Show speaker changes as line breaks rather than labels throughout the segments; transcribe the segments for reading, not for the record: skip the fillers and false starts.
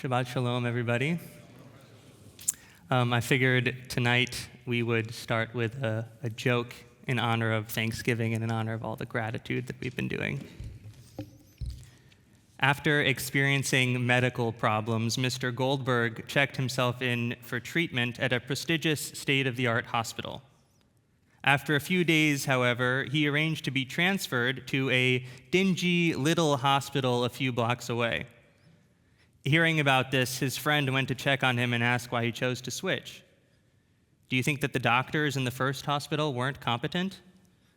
Shabbat Shalom, everybody. I figured tonight we would start with a joke in honor of Thanksgiving and in honor of all the gratitude that we've been doing. After experiencing medical problems, Mr. Goldberg checked himself in for treatment at a prestigious state-of-the-art hospital. After a few days, however, he arranged to be transferred to a dingy little hospital a few blocks away. Hearing about this, his friend went to check on him and asked why he chose to switch. Do you think that the doctors in the first hospital weren't competent?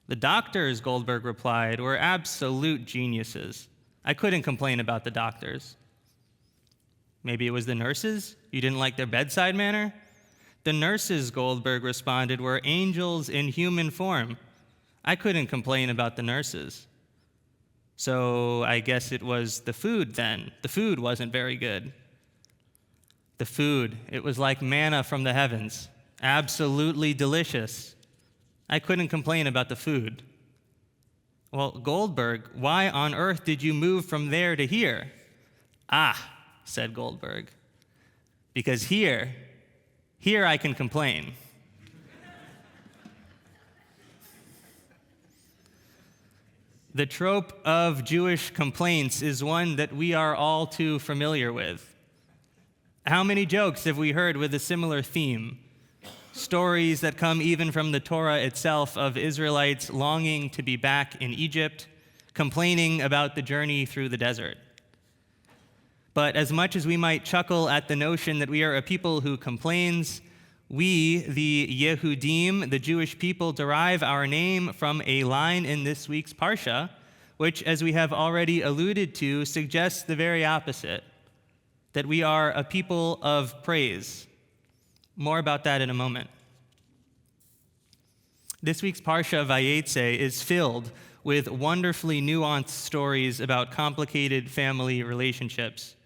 The doctors, Goldberg replied, were absolute geniuses. I couldn't complain about the doctors. Maybe it was the nurses? You didn't like their bedside manner? The nurses, Goldberg responded, were angels in human form. I couldn't complain about the nurses. So I guess it was the food then. The food wasn't very good. The food, it was like manna from the heavens. Absolutely delicious. I couldn't complain about the food. Well, Goldberg, why on earth did you move from there to here? Said Goldberg, because here I can complain. The trope of Jewish complaints is one that we are all too familiar with. How many jokes have we heard with a similar theme? Stories that come even from the Torah itself of Israelites longing to be back in Egypt, complaining about the journey through the desert. But as much as we might chuckle at the notion that we are a people who complains, we, the Yehudim, the Jewish people, derive our name from a line in this week's Parsha, which, as we have already alluded to, suggests the very opposite, that we are a people of praise. More about that in a moment. This week's Parashat Vayetzei is filled with wonderfully nuanced stories about complicated family relationships.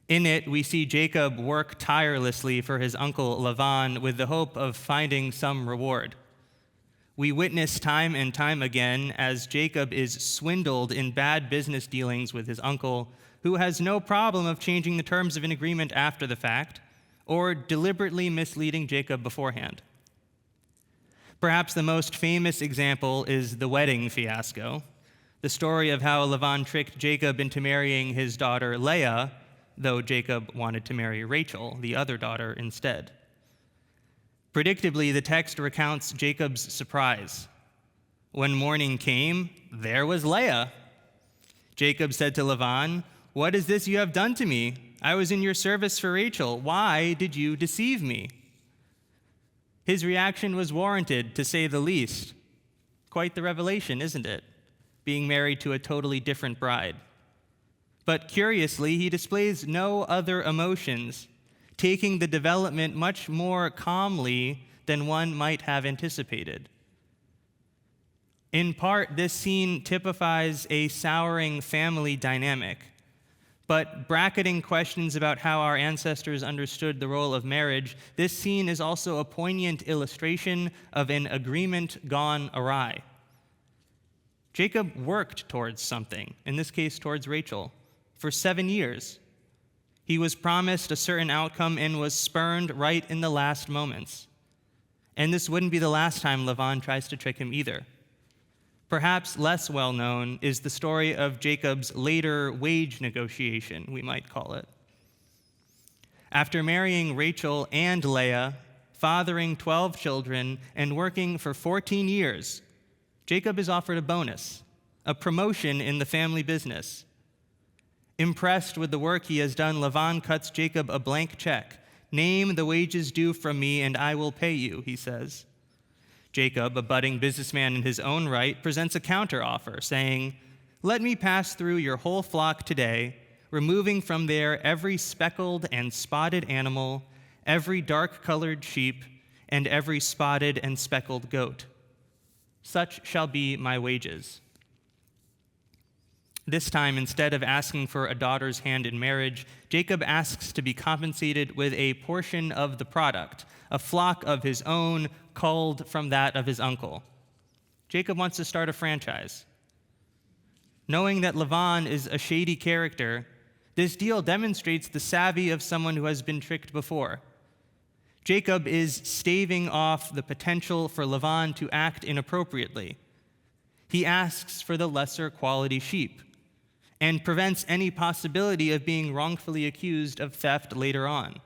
In it, we see Jacob work tirelessly for his uncle Lavan with the hope of finding some reward. We witness time and time again as Jacob is swindled in bad business dealings with his uncle, who has no problem of changing the terms of an agreement after the fact, or deliberately misleading Jacob beforehand. Perhaps the most famous example is the wedding fiasco, the story of how Lavan tricked Jacob into marrying his daughter Leah, though Jacob wanted to marry Rachel, the other daughter, instead. Predictably, the text recounts Jacob's surprise. When morning came, there was Leah. Jacob said to Lavan, "What is this you have done to me? I was in your service for Rachel. Why did you deceive me?" His reaction was warranted, to say the least. Quite the revelation, isn't it? Being married to a totally different bride. But curiously, he displays no other emotions, taking the development much more calmly than one might have anticipated. In part, this scene typifies a souring family dynamic, but bracketing questions about how our ancestors understood the role of marriage, this scene is also a poignant illustration of an agreement gone awry. Jacob worked towards something, in this case towards Rachel, for 7 years. He was promised a certain outcome and was spurned right in the last moments. And this wouldn't be the last time Lavan tries to trick him either. Perhaps less well known is the story of Jacob's later wage negotiation, we might call it. After marrying Rachel and Leah, fathering 12 children, and working for 14 years, Jacob is offered a bonus, a promotion in the family business. Impressed with the work he has done, Lavan cuts Jacob a blank check. "Name the wages due from me, and I will pay you," he says. Jacob, a budding businessman in his own right, presents a counteroffer, saying, "Let me pass through your whole flock today, removing from there every speckled and spotted animal, every dark-colored sheep, and every spotted and speckled goat. Such shall be my wages." This time, instead of asking for a daughter's hand in marriage, Jacob asks to be compensated with a portion of the product, a flock of his own, culled from that of his uncle. Jacob wants to start a franchise. Knowing that Lavan is a shady character, This deal demonstrates the savvy of someone who has been tricked before. Jacob is staving off the potential for Lavan to act inappropriately. He asks for the lesser quality sheep and prevents any possibility of being wrongfully accused of theft later on.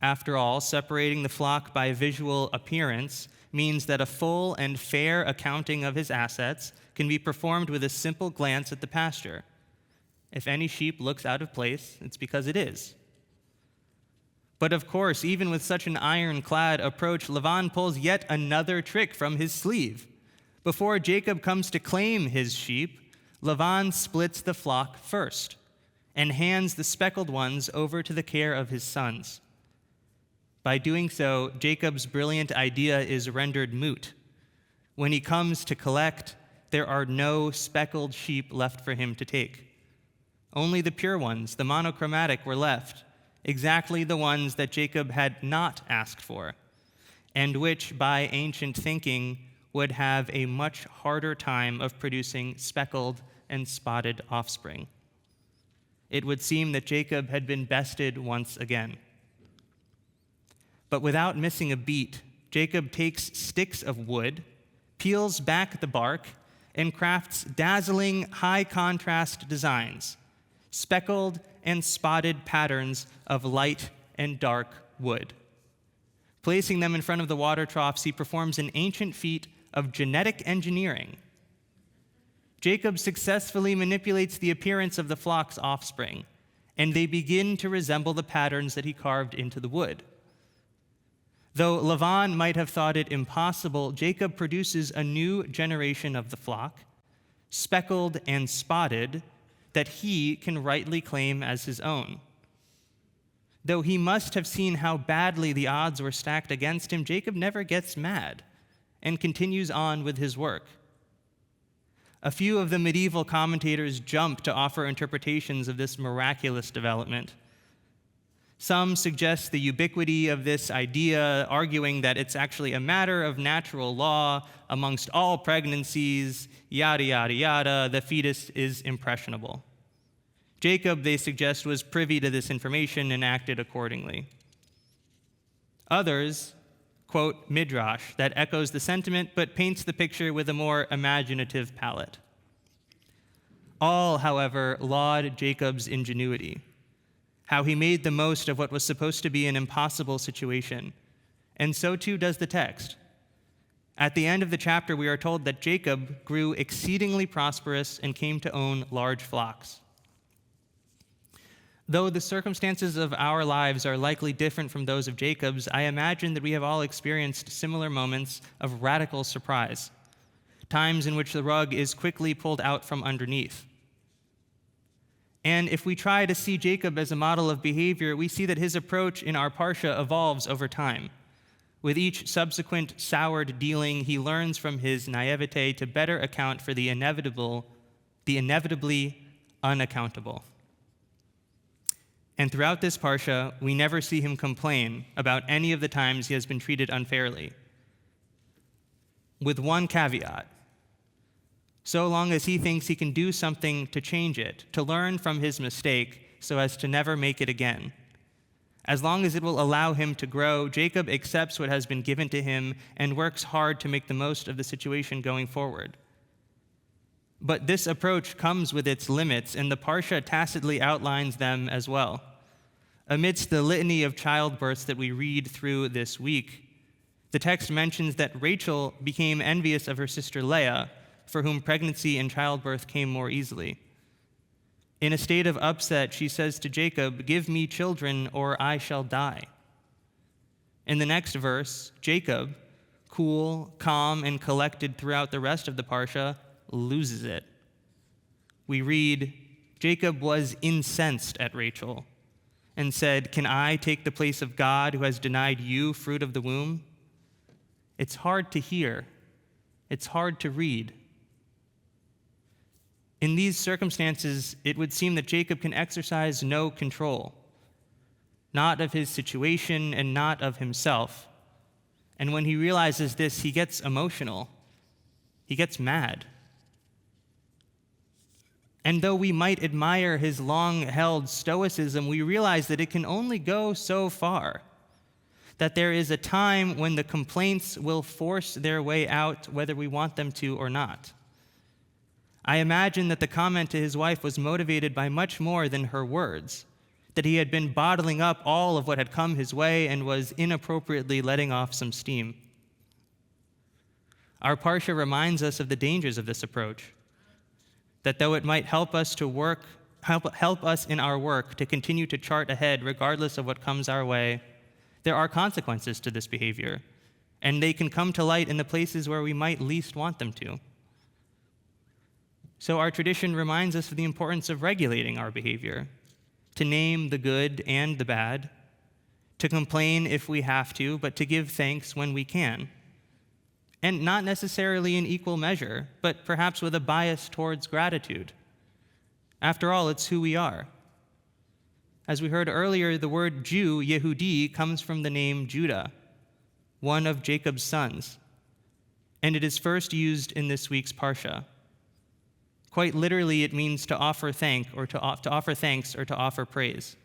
After all, separating the flock by visual appearance means that a full and fair accounting of his assets can be performed with a simple glance at the pasture. If any sheep looks out of place, it's because it is. But of course, even with such an ironclad approach, Lavan pulls yet another trick from his sleeve. Before Jacob comes to claim his sheep, Lavan splits the flock first and hands the speckled ones over to the care of his sons. By doing so, Jacob's brilliant idea is rendered moot. When he comes to collect, there are no speckled sheep left for him to take. Only the pure ones, the monochromatic, were left, exactly the ones that Jacob had not asked for, and which, by ancient thinking, would have a much harder time of producing speckled and spotted offspring. It would seem that Jacob had been bested once again. But without missing a beat, Jacob takes sticks of wood, peels back the bark, and crafts dazzling high-contrast designs, speckled and spotted patterns of light and dark wood. Placing them in front of the water troughs, he performs an ancient feat of genetic engineering. Jacob successfully manipulates the appearance of the flock's offspring, and they begin to resemble the patterns that he carved into the wood. Though Lavan might have thought it impossible, Jacob produces a new generation of the flock, speckled and spotted, that he can rightly claim as his own. Though he must have seen how badly the odds were stacked against him, Jacob never gets mad and continues on with his work. A few of the medieval commentators jump to offer interpretations of this miraculous development. Some suggest the ubiquity of this idea, arguing that it's actually a matter of natural law amongst all pregnancies, yada, yada, yada, the fetus is impressionable. Jacob, they suggest, was privy to this information and acted accordingly. Others quote Midrash that echoes the sentiment but paints the picture with a more imaginative palette. All, however, laud Jacob's ingenuity, how he made the most of what was supposed to be an impossible situation, and so too does the text. At the end of the chapter, we are told that Jacob grew exceedingly prosperous and came to own large flocks. Though the circumstances of our lives are likely different from those of Jacob's, I imagine that we have all experienced similar moments of radical surprise, times in which the rug is quickly pulled out from underneath. And if we try to see Jacob as a model of behavior, we see that his approach in our Parsha evolves over time. With each subsequent soured dealing, he learns from his naivete to better account for the inevitably unaccountable. And throughout this Parsha, we never see him complain about any of the times he has been treated unfairly. With one caveat: so long as he thinks he can do something to change it, to learn from his mistake so as to never make it again. As long as it will allow him to grow, Jacob accepts what has been given to him and works hard to make the most of the situation going forward. But this approach comes with its limits, and the Parsha tacitly outlines them as well. Amidst the litany of childbirths that we read through this week, the text mentions that Rachel became envious of her sister Leah, for whom pregnancy and childbirth came more easily. In a state of upset, she says to Jacob, "Give me children, or I shall die." In the next verse, Jacob, cool, calm, and collected throughout the rest of the Parsha, loses it. We read, Jacob was incensed at Rachel and said, "Can I take the place of God who has denied you fruit of the womb?" It's hard to hear. It's hard to read. In these circumstances, it would seem that Jacob can exercise no control, not of his situation and not of himself. And when he realizes this, he gets emotional. He gets mad. And though we might admire his long-held stoicism, we realize that it can only go so far, that there is a time when the complaints will force their way out whether we want them to or not. I imagine that the comment to his wife was motivated by much more than her words, that he had been bottling up all of what had come his way and was inappropriately letting off some steam. Our Parsha reminds us of the dangers of this approach, that though it might help us in our work to continue to chart ahead regardless of what comes our way, there are consequences to this behavior, and they can come to light in the places where we might least want them to. So our tradition reminds us of the importance of regulating our behavior, to name the good and the bad, to complain if we have to, but to give thanks when we can. And not necessarily in equal measure, but perhaps with a bias towards gratitude. After all, it's who we are. As we heard earlier, the word Jew, Yehudi, comes from the name Judah, one of Jacob's sons, and it is first used in this week's Parsha. Quite literally, it means to offer thanks or to offer praise.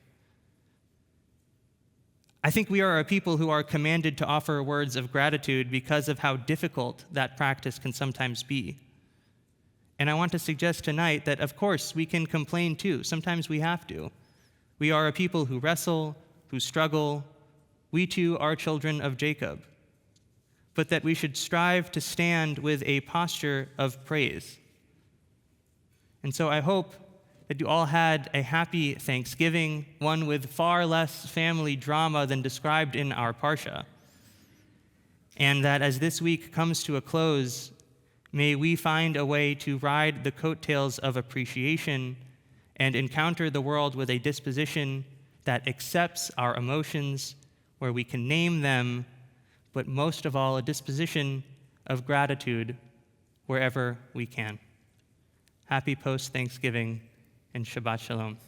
I think we are a people who are commanded to offer words of gratitude because of how difficult that practice can sometimes be. And I want to suggest tonight that, of course, we can complain too. Sometimes we have to. We are a people who wrestle, who struggle. We too are children of Jacob. But that we should strive to stand with a posture of praise. And so I hope that you all had a happy Thanksgiving, one with far less family drama than described in our Parsha. And that as this week comes to a close, may we find a way to ride the coattails of appreciation and encounter the world with a disposition that accepts our emotions, where we can name them, but most of all, a disposition of gratitude wherever we can. Happy post-Thanksgiving and Shabbat Shalom.